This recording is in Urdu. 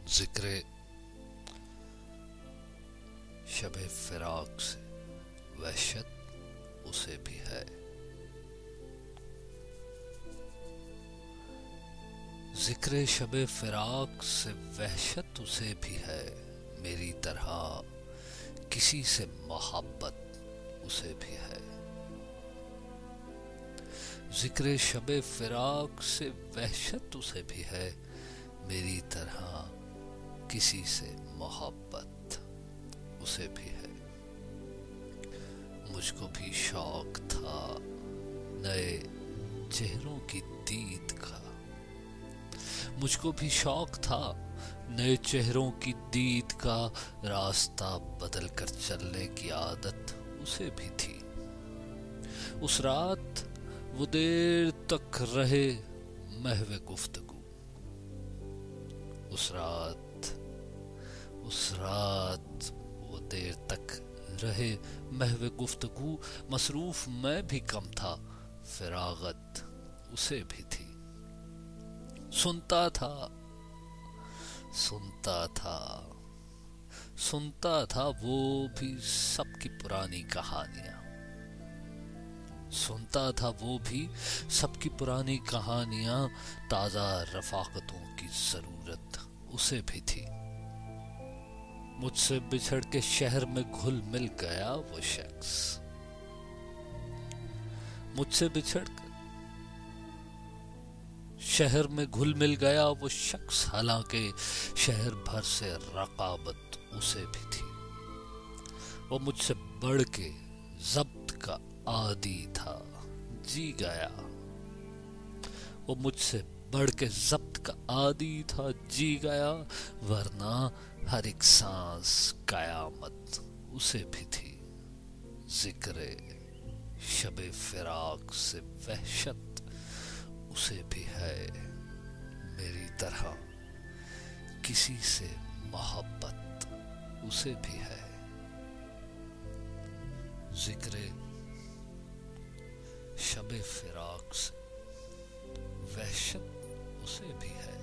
ذکر شب فراق سے وحشت اسے بھی ہے، ذکر شب فراق سے وحشت اسے بھی ہے، میری طرح کسی سے محبت اسے بھی ہے۔ ذکر شب فراق سے وحشت اسے بھی ہے، میری طرح کسی سے محبت اسے بھی ہے۔ مجھ کو بھی شوق تھا نئے چہروں کی دید کا، مجھ کو بھی شوق تھا نئے چہروں کی دید کا، راستہ بدل کر چلنے کی عادت اسے بھی تھی۔ اس رات وہ دیر تک رہے محو گفتگو، اس رات وہ دیر تک رہے محو گفتگو، مصروف میں بھی کم تھا، فراغت اسے بھی تھی۔ سنتا تھا وہ بھی سب کی پرانی کہانیاں، سنتا تھا وہ بھی سب کی پرانی کہانیاں، تازہ رفاقتوں کی ضرورت اسے بھی تھی۔ مجھ سے بچھڑ کے شہر میں گھل مل گیا وہ شخص، مجھ سے بچھڑ کر شہر میں گھل مل گیا وہ شخص، حالانکہ شہر بھر سے رقابت اسے بھی تھی۔ وہ مجھ سے بڑھ کے ضبط کا عادی تھا، جی گیا، وہ مجھ سے بڑھ کے ضبط کا عادی تھا، جی گیا، ورنہ ہر ایک سانس قیامت اسے بھی تھی۔ ذکر شب فراق سے وحشت اسے بھی ہے، میری طرح کسی سے محبت اسے بھی ہے۔ ذکر شب فراق سے وحشت اسے بھی ہے۔